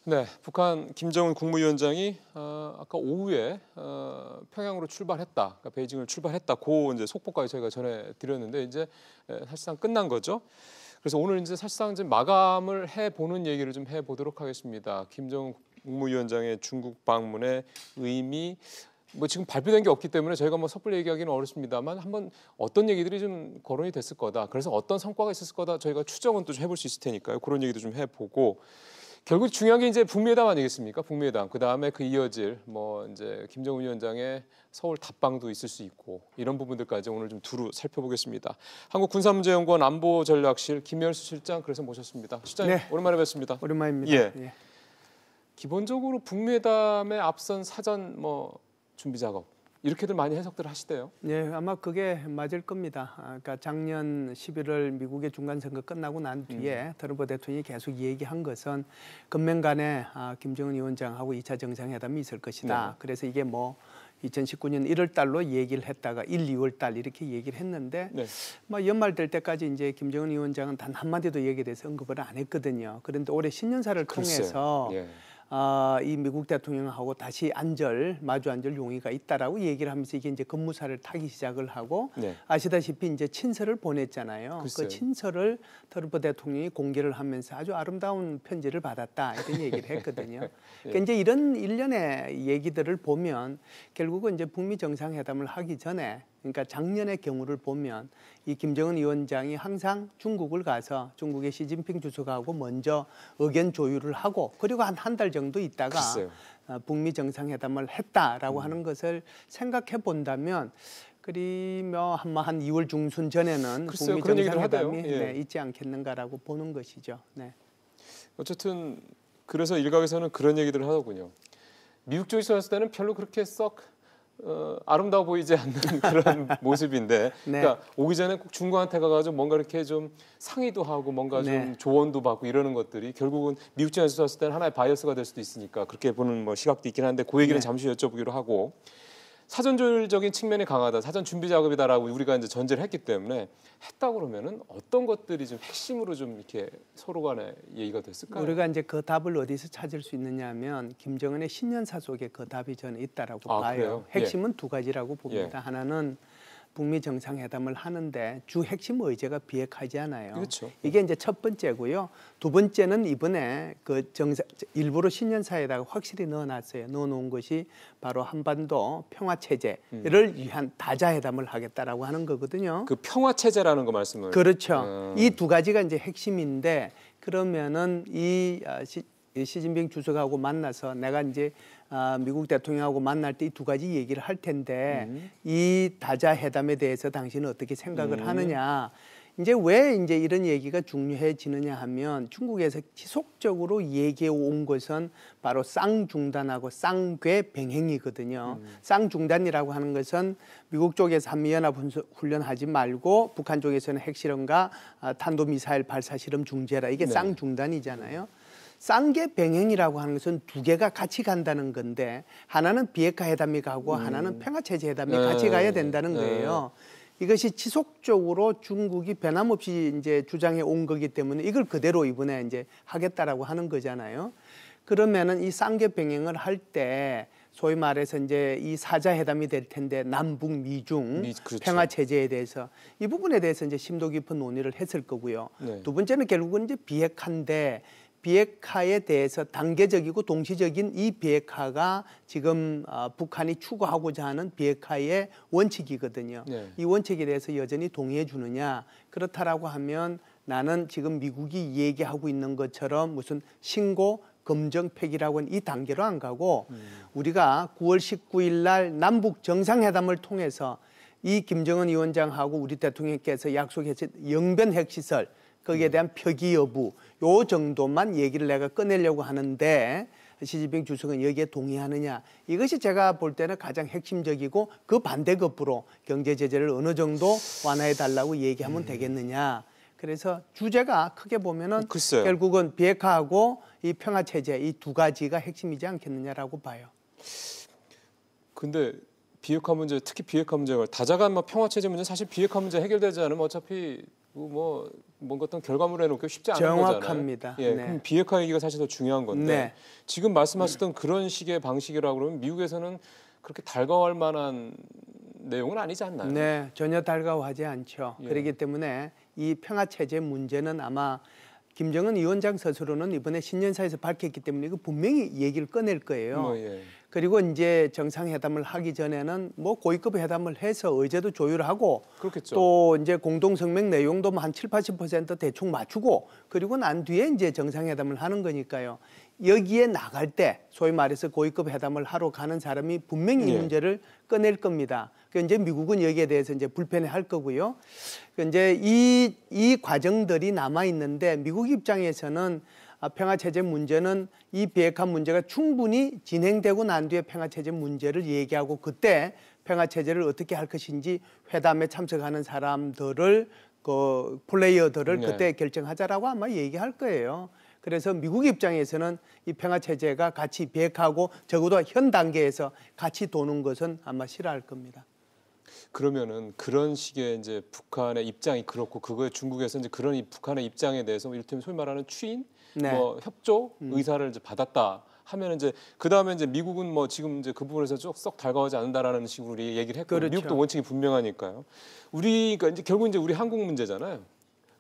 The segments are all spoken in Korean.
네, 북한 김정은 국무위원장이 아까 오후에 평양으로 출발했다, 그러니까 베이징을 출발했다. 그 이제 속보까지 저희가 전해드렸는데 이제 사실상 끝난 거죠. 그래서 오늘 이제 사실상 이제 마감을 해보는 얘기를 좀 해보도록 하겠습니다. 김정은 국무위원장의 중국 방문의 의미. 뭐 지금 발표된 게 없기 때문에 저희가 뭐 섣불리 얘기하기는 어렵습니다만 한번 어떤 얘기들이 좀 거론이 됐을 거다. 그래서 어떤 성과가 있었을 거다. 저희가 추정은 또 해볼 수 있을 테니까요. 그런 얘기도 좀 해보고. 결국 중요한 게 이제 북미회담 아니겠습니까? 북미회담. 그다음에 그 이어질 뭐 이제 김정은 위원장의 서울 답방도 있을 수 있고 이런 부분들까지 오늘 좀 두루 살펴보겠습니다. 한국군사문제연구원 안보전략실 김열수 실장 그래서 모셨습니다. 실장님 네. 오랜만에 뵙습니다. 오랜만입니다. 예. 예. 기본적으로 북미회담에 앞선 사전 뭐 준비 작업 이렇게들 많이 해석들 하시대요. 네, 아마 그게 맞을 겁니다. 그러니까 작년 11월 미국의 중간선거 끝나고 난 뒤에 트럼프 대통령이 계속 얘기한 것은 금명간에 김정은 위원장하고 2차 정상회담이 있을 것이다. 네. 그래서 이게 뭐 2019년 1월 달로 얘기를 했다가 1, 2월 달 이렇게 얘기를 했는데 네. 뭐 연말 될 때까지 이제 김정은 위원장은 단 한마디도 얘기에 대해서 언급을 안 했거든요. 그런데 올해 신년사를 통해서 예. 이 미국 대통령하고 다시 마주 앉을 용의가 있다라고 얘기를 하면서 이게 이제 급무사를 타기 시작을 하고 네. 아시다시피 이제 친서를 보냈잖아요. 글쎄요. 그 친서를 트럼프 대통령이 공개를 하면서 아주 아름다운 편지를 받았다 이런 얘기를 했거든요. 예. 그러니까 이제 이런 일련의 얘기들을 보면 결국은 이제 북미 정상회담을 하기 전에 그러니까 작년의 경우를 보면 이 김정은 위원장이 항상 중국을 가서 중국의 시진핑 주석하고 먼저 의견 조율을 하고 그리고 한 달 정도 있다가 북미 정상회담을 했다라고 하는 것을 생각해 본다면 그리며 한 2월 중순 전에는 글쎄요, 북미 그런 정상회담이 예. 있지 않겠는가라고 보는 것이죠. 네. 어쨌든 그래서 일각에서는 그런 얘기들을 하더군요. 미국 쪽에서 봤을 때는 별로 그렇게 썩 아름다워 보이지 않는 그런 모습인데, 네. 그러니까 오기 전에 꼭 중국한테 가가지고 뭔가 이렇게 좀 상의도 하고 뭔가 좀 네. 조언도 받고 이러는 것들이 결국은 미국 쪽에서 봤을 때는 하나의 바이어스가 될 수도 있으니까 그렇게 보는 뭐 시각도 있긴 한데 그 얘기는 네. 잠시 여쭤보기로 하고. 사전조율적인 측면이 강하다, 사전 준비 작업이다라고 우리가 이제 전제를 했기 때문에 했다고 그러면은 어떤 것들이 좀 핵심으로 좀 이렇게 서로 간에 얘기가 됐을까요? 우리가 이제 그 답을 어디서 찾을 수 있느냐면 김정은의 신년사 속에 그 답이 저는 있다라고 봐요. 그래요? 핵심은 두 가지라고 봅니다. 예. 하나는 북미 정상회담을 하는데 주 핵심 의제가 비핵화지 않아요. 그렇죠. 이게 이제 첫 번째고요. 두 번째는 이번에 일부러 신년사에다가 확실히 넣어놓은 것이 바로 한반도 평화 체제를 위한 다자회담을 하겠다라고 하는 거거든요. 그 평화 체제라는 거 말씀을. 그렇죠. 이 두 가지가 이제 핵심인데 그러면은 시진핑 주석하고 만나서 내가 이제 미국 대통령하고 만날 때 이 두 가지 얘기를 할 텐데 이 다자회담에 대해서 당신은 어떻게 생각을 하느냐. 이제 왜 이제 이런 얘기가 중요해지느냐 하면 중국에서 지속적으로 얘기해 온 것은 바로 쌍중단하고 쌍궤병행이거든요. 쌍중단이라고 하는 것은 미국 쪽에서 한미연합훈련하지 말고 북한 쪽에서는 핵실험과 탄도미사일 발사 실험 중재라 이게 네. 쌍중단이잖아요. 쌍계병행이라고 하는 것은 두 개가 같이 간다는 건데 하나는 비핵화 회담이 가고 하나는 평화체제 회담이 같이 가야 된다는 거예요. 이것이 지속적으로 중국이 변함없이 이제 주장해 온 거기 때문에 이걸 그대로 이번에 이제 하겠다라고 하는 거잖아요. 그러면은 이 쌍계병행을 할 때 소위 말해서 이제 이 사자회담이 될 텐데 남북 미중 그렇죠. 평화 체제에 대해서 이 부분에 대해서 이제 심도 깊은 논의를 했을 거고요. 네. 두 번째는 결국은 이제 비핵화인데 비핵화에 대해서 단계적이고 동시적인 이 비핵화가 지금 북한이 추구하고자 하는 비핵화의 원칙이거든요. 네. 이 원칙에 대해서 여전히 동의해 주느냐. 그렇다라고 하면 나는 지금 미국이 얘기하고 있는 것처럼 무슨 신고 검정 폐기라고 하는 이 단계로 안 가고 우리가 9월 19일 날 남북 정상회담을 통해서 이 김정은 위원장하고 우리 대통령께서 약속했던 영변 핵시설 거기에 대한 표기 여부 요 정도만 얘기를 내가 꺼내려고 하는데 시진핑 주석은 여기에 동의하느냐. 이것이 제가 볼 때는 가장 핵심적이고 그 반대급부로 경제 제재를 어느 정도 완화해달라고 얘기하면 되겠느냐. 그래서 주제가 크게 보면은 글쎄요. 결국은 비핵화하고 이 평화체제 이 두 가지가 핵심이지 않겠느냐라고 봐요. 근데 비핵화 문제, 특히 비핵화 문제가 다자간 평화 체제 문제 사실 비핵화 문제 해결되지 않으면 어차피 뭐 뭔가 어떤 결과물에 놓기 쉽지 않은 거잖아요. 정확합니다. 예, 네. 그럼 비핵화 얘기가 사실 더 중요한 건데 네. 지금 말씀하셨던 그런 식의 방식이라고 그러면 미국에서는 그렇게 달가워할 만한 내용은 아니지 않나요? 네, 전혀 달가워하지 않죠. 예. 그렇기 때문에 이 평화 체제 문제는 아마 김정은 위원장 스스로는 이번에 신년사에서 밝혔기 때문에 이거 분명히 얘기를 꺼낼 거예요. 예. 그리고 이제 정상회담을 하기 전에는 뭐 고위급 회담을 해서 의제도 조율하고 그렇겠죠. 또 이제 공동성명 내용도 뭐 한 7, 80% 대충 맞추고 그리고 난 뒤에 이제 정상회담을 하는 거니까요. 여기에 나갈 때 소위 말해서 고위급 회담을 하러 가는 사람이 분명히 이 예. 문제를 꺼낼 겁니다. 그 이제 미국은 여기에 대해서 이제 불편해할 거고요. 그 이제 이 과정들이 남아 있는데 미국 입장에서는 평화 체제 문제는 이 비핵화 문제가 충분히 진행되고 난 뒤에 평화 체제 문제를 얘기하고 그때 평화 체제를 어떻게 할 것인지 회담에 참석하는 사람들을 그 플레이어들을 네. 그때 결정하자라고 아마 얘기할 거예요. 그래서 미국 입장에서는 이 평화 체제가 같이 비핵화하고 적어도 현 단계에서 같이 도는 것은 아마 싫어할 겁니다. 그러면은 그런 식의 이제 북한의 입장이 그렇고 그거에 중국에서 이제 그런 북한의 입장에 대해서 이를테면 소위 말하는 추인, 네. 뭐 협조 의사를 이제 받았다 하면 이제 그 다음에 이제 미국은 뭐 지금 이제 그 부분에서 썩 달가워하지 않는다라는 식으로 우리 얘기를 했고 그렇죠. 미국도 원칙이 분명하니까요. 우리가 이제 결국 이제 우리 한국 문제잖아요.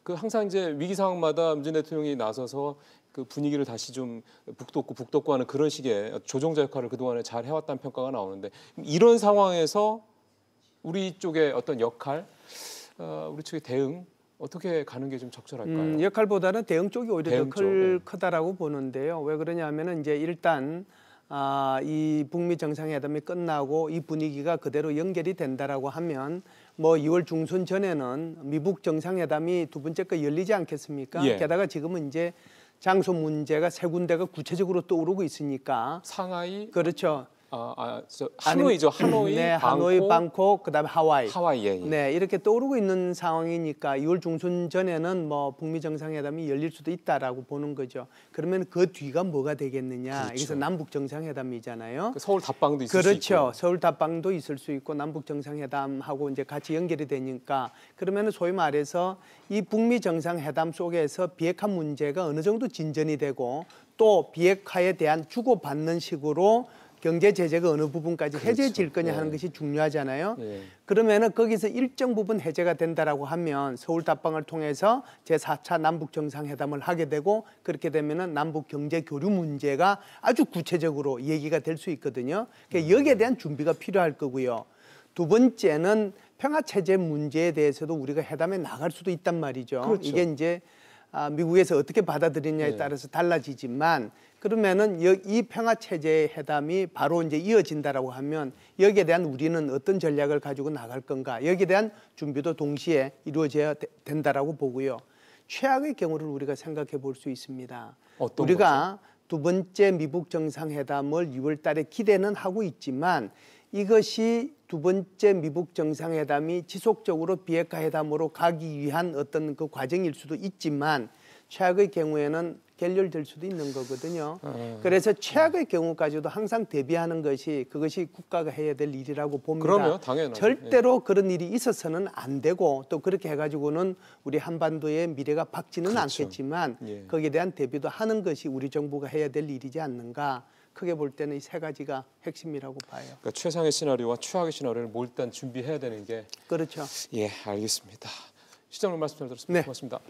그 항상 이제 위기 상황마다 문재인 대통령이 나서서 그 분위기를 다시 좀 북돋고 하는 그런 식의 조종자 역할을 그동안에 잘 해왔다는 평가가 나오는데 이런 상황에서 우리 쪽의 어떤 역할, 우리 쪽의 대응 어떻게 가는 게 좀 적절할까요? 역할보다는 대응 쪽이 오히려 대응 더 쪽, 네. 크다라고 보는데요. 왜 그러냐면은 이제 일단 이 북미 정상회담이 끝나고 이 분위기가 그대로 연결이 된다라고 하면 뭐 2월 중순 전에는 미북 정상회담이 두 번째 거 열리지 않겠습니까? 예. 게다가 지금은 이제 장소 문제가 세 군데가 구체적으로 떠오르고 있으니까 상하이, 그렇죠. 하노이죠. 하노이, 네, 하노이, 방콕, 그다음에 하와이. 하와이. 예. 네, 이렇게 떠오르고 있는 상황이니까 2월 중순 전에는 뭐 북미 정상회담이 열릴 수도 있다라고 보는 거죠. 그러면 그 뒤가 뭐가 되겠느냐? 그렇죠. 여기서 남북 정상회담이잖아요. 서울 답방도 있을 수 그렇죠. 있고. 서울 답방도 있을 수 있고 남북 정상회담하고 이제 같이 연결이 되니까 그러면 소위 말해서 이 북미 정상회담 속에서 비핵화 문제가 어느 정도 진전이 되고 또 비핵화에 대한 주고받는 식으로 경제 제재가 어느 부분까지 그렇죠. 해제해질 거냐 하는 예. 것이 중요하잖아요. 예. 그러면은 거기서 일정 부분 해제가 된다라고 하면 서울 답방을 통해서 제4차 남북 정상회담을 하게 되고 그렇게 되면은 남북 경제 교류 문제가 아주 구체적으로 얘기가 될 수 있거든요. 그러니까 여기에 대한 준비가 필요할 거고요. 두 번째는 평화 체제 문제에 대해서도 우리가 회담에 나갈 수도 있단 말이죠. 그렇죠. 이게 이제 미국에서 어떻게 받아들이냐에 네. 따라서 달라지지만 그러면은 이 평화 체제 회담이 바로 이제 이어진다라고 하면 여기에 대한 우리는 어떤 전략을 가지고 나갈 건가 여기에 대한 준비도 동시에 이루어져야 된다라고 보고요. 최악의 경우를 우리가 생각해 볼 수 있습니다. 어떤 우리가 두 번째 미북 정상회담을 6월 달에 기대는 하고 있지만 이것이 두 번째 미북 정상회담이 지속적으로 비핵화 회담으로 가기 위한 어떤 그 과정일 수도 있지만 최악의 경우에는 결렬될 수도 있는 거거든요. 그래서 최악의 경우까지도 항상 대비하는 것이 그것이 국가가 해야 될 일이라고 봅니다. 그럼요, 당연하죠. 절대로 그런 일이 있어서는 안 되고 또 그렇게 해가지고는 우리 한반도의 미래가 밝지는 그렇죠. 않겠지만 예. 거기에 대한 대비도 하는 것이 우리 정부가 해야 될 일이지 않는가. 크게 볼 때는 이 세 가지가 핵심이라고 봐요. 그러니까 최상의 시나리오와 최악의 시나리오를 몰단 준비해야 되는 게 그렇죠. 예, 알겠습니다. 시장님 말씀 잘 들었습니다. 네. 고맙습니다.